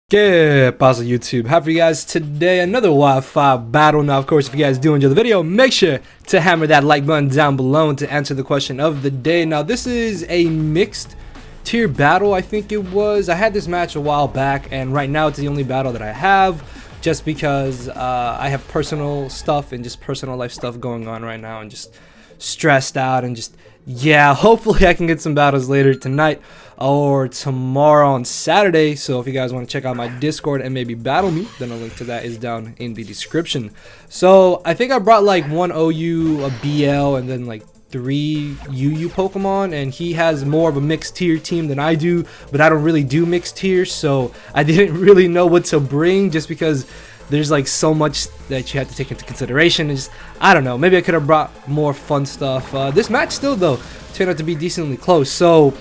¿Qué pasa, YouTube? How for you guys today? Another Wi-Fi battle. Now, of course, if you guys do enjoy the video, make sure to hammer that like button down below to answer the question of the day. Now, this is a mixed tier battle, I think it was. I had this match a while back, and right now it's the only battle that I have, just because I have personal stuff and just personal life stuff going on right now, and just stressed out and just, yeah, hopefully I can get some battles later tonight or tomorrow on Saturday. So if you guys want to check out my Discord and maybe battle me, then a link to that is down in the description. So I think I brought like one OU, a BL, and then like 3 UU Pokemon, and he has more of a mixed tier team than I do, but I don't really do mixed tiers, so I didn't really know what to bring just because there's like so much that you have to take into consideration. And just, I don't know, maybe I could have brought more fun stuff. This match still though turned out to be decently close, so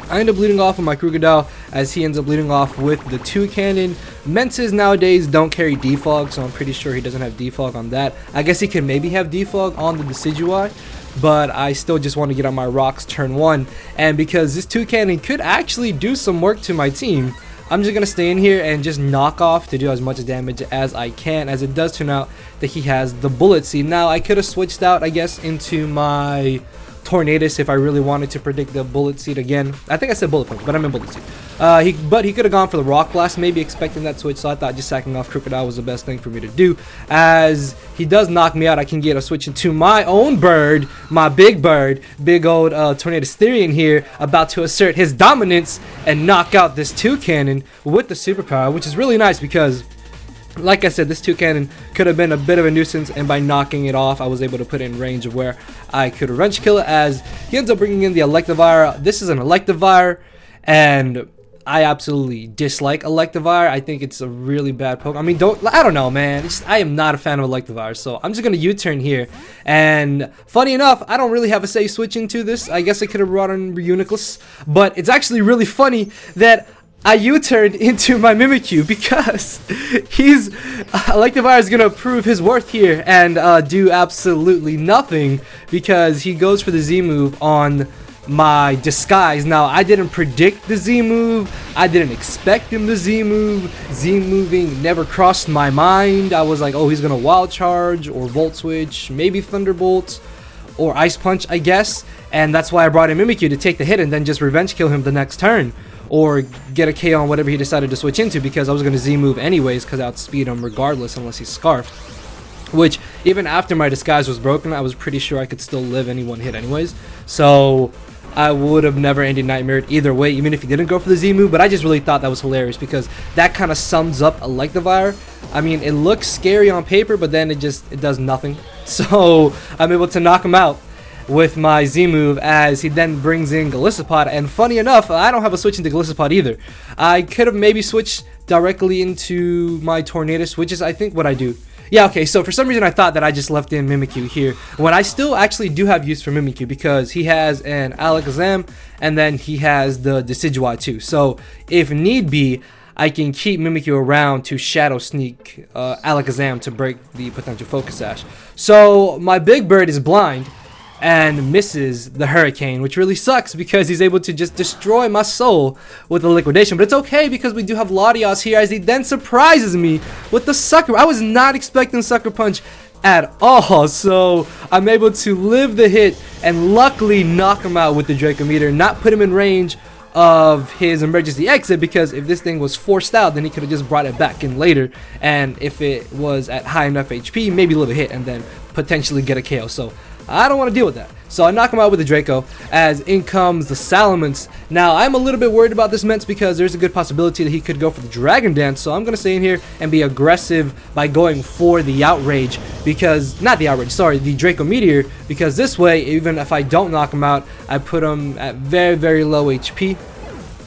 I end up leading off with my Crocodile as he ends up leading off with the 2 cannon. Menses nowadays don't carry defog, so I'm pretty sure he doesn't have defog on that. I guess he can maybe have defog on the Decidueye, but I still just want to get on my rocks turn 1. And because this 2 cannon could actually do some work to my team, I'm just going to stay in here and just knock off to do as much damage as I can, as it does turn out that he has the Bullet Seed. Now, I could have switched out, I guess, into my Tornadus if I really wanted to predict the Bullet Seed again. I think I said Bullet Punch, but I meant Bullet Seed. But he could have gone for the Rock Blast, maybe expecting that switch, so I thought just sacking off Crocodile was the best thing for me to do. As he does knock me out, I can get a switch into my own bird, my big bird, big old Tornadus Therian here, about to assert his dominance and knock out this 2 cannon with the superpower, which is really nice because, like I said, this 2 cannon could have been a bit of a nuisance, and by knocking it off, I was able to put it in range of where I could wrench kill it, as he ends up bringing in the Electivire. This is an Electivire, and I absolutely dislike Electivire. I think it's a really bad Pokemon. I mean, I don't know, man. I am not a fan of Electivire, so I'm just going to U-turn here. And funny enough, I don't really have a say switch into this. I guess I could have brought in Reuniclus, but it's actually really funny that I U-turned into my Mimikyu because Electivire is going to prove his worth here and do absolutely nothing because he goes for the Z move on my Disguise. Now, I didn't predict the Z move. I didn't expect him to Z move. Z moving never crossed my mind. I was like, oh, he's going to Wild Charge or Volt Switch, maybe Thunderbolt or Ice Punch, I guess. And that's why I brought in Mimikyu to take the hit and then just revenge kill him the next turn, or get a KO on whatever he decided to switch into, because I was going to Z move anyways because I outspeed him regardless unless he's Scarfed. Which, even after my Disguise was broken, I was pretty sure I could still live any one hit anyways. So I would have never ended Nightmare either way, even if he didn't go for the Z move. But I just really thought that was hilarious because that kind of sums up Electivire. I mean, it looks scary on paper, but then it does nothing. So I'm able to knock him out with my Z move, as he then brings in Golisopod. And funny enough, I don't have a switch into Golisopod either. I could have maybe switched directly into my Tornadus, which is I think what I do. Yeah, okay, so for some reason I thought that I just left in Mimikyu here, when I still actually do have use for Mimikyu because he has an Alakazam and then he has the Decidueye too. So if need be, I can keep Mimikyu around to Shadow Sneak Alakazam to break the potential Focus Sash. So my big bird is blind and misses the Hurricane, which really sucks because he's able to just destroy my soul with the Liquidation. But it's okay because we do have Latios here, as he then surprises me with the Sucker. I was not expecting Sucker Punch at all, so I'm able to live the hit and luckily knock him out with the Draco Meteor, not put him in range of his emergency exit, because if this thing was forced out, then he could have just brought it back in later, and if it was at high enough HP, maybe live a hit and then potentially get a KO. So I don't want to deal with that. So I knock him out with the Draco, as in comes the Salamence. Now, I'm a little bit worried about this Mence because there's a good possibility that he could go for the Dragon Dance, so I'm going to stay in here and be aggressive by going for the Outrage, because, not the Outrage, sorry, the Draco Meteor, because this way, even if I don't knock him out, I put him at very, very low HP.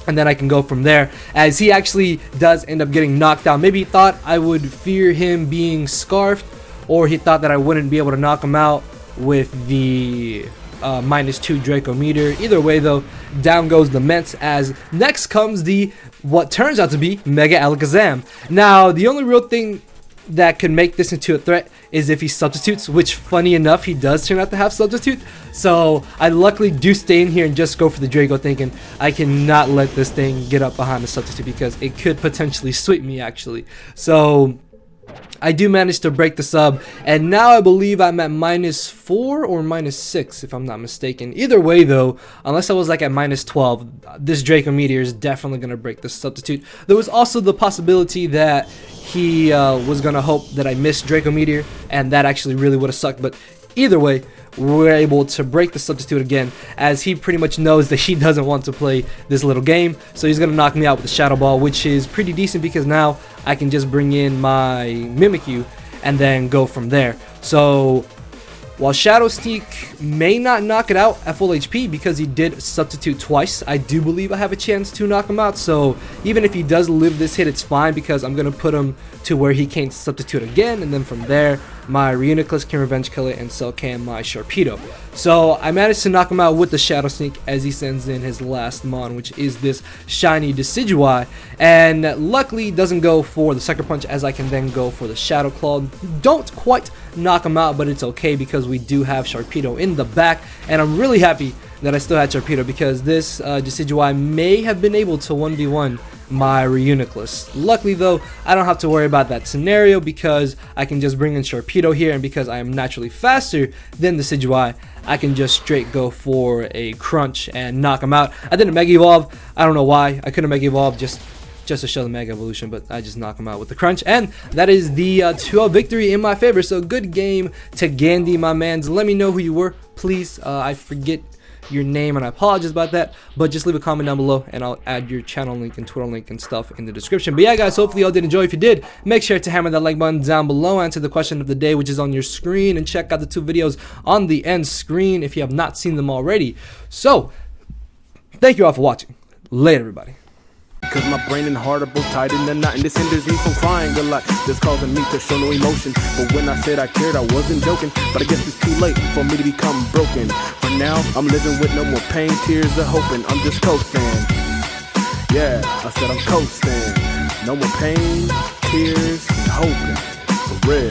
And then I can go from there, as he actually does end up getting knocked out. Maybe he thought I would fear him being Scarfed, or he thought that I wouldn't be able to knock him out with the -2 Draco Meteor. Either way though, down goes the Mence, as next comes the what turns out to be Mega Alakazam. Now, the only real thing that could make this into a threat is if he substitutes, which funny enough he does turn out to have substitute. So I luckily do stay in here and just go for the Draco, thinking I cannot let this thing get up behind the substitute because it could potentially sweep me actually. So I do manage to break the sub, and now I believe I'm at -4 or -6 if I'm not mistaken. Either way though, unless I was like at -12, this Draco Meteor is definitely going to break the substitute. There was also the possibility that he was going to hope that I missed Draco Meteor, and that actually really would have sucked, but either way, we're able to break the substitute again, as he pretty much knows that he doesn't want to play this little game, so he's going to knock me out with the Shadow Ball, which is pretty decent because now I can just bring in my MIMIKYU and then go from there. So while Shadow Sneak may not knock it out at full HP because he did substitute twice, I do believe I have a chance to knock him out. So even if he does live this hit, it's fine because I'm going to put him to where he can't substitute again, and then from there my Reuniclus can Revenge Kill it, and so can my Sharpedo. So I managed to knock him out with the Shadow Sneak as he sends in his last mon, which is this shiny Decidueye, and luckily doesn't go for the Sucker Punch, as I can then go for the Shadow Claw. Don't quite knock him out, but it's okay because we do have Sharpedo in the back, and I'm really happy that I still had Sharpedo because this Decidueye may have been able to 1v1 my Reuniclus. Luckily though, I don't have to worry about that scenario because I can just bring in Sharpedo here, and because I am naturally faster than the Decidueye, I can just straight go for a Crunch and knock him out. I didn't Mega Evolve. I don't know why. I couldn't Mega Evolve just to show the Mega Evolution, but I just knock him out with the Crunch, and that is the 2-0 victory in my favor. So good game to Gandy, my mans. Let me know who you were, please. I forget your name and I apologize about that, but just leave a comment down below and I'll add your channel link and Twitter link and stuff in the description. But yeah guys, hopefully y'all did enjoy. If you did, make sure to hammer that like button down below, answer the question of the day which is on your screen, and check out the 2 videos on the end screen if you have not seen them already. So thank you all for watching. Later everybody. Cause my brain and heart are both tied in the knot, and this hinders me from crying a lot. This causing me to show no emotion, but when I said I cared, I wasn't joking. But I guess it's too late for me to become broken. For now, I'm living with no more pain, tears of hoping. I'm just coasting. Yeah, I said I'm coasting. No more pain, tears, and hoping. For real.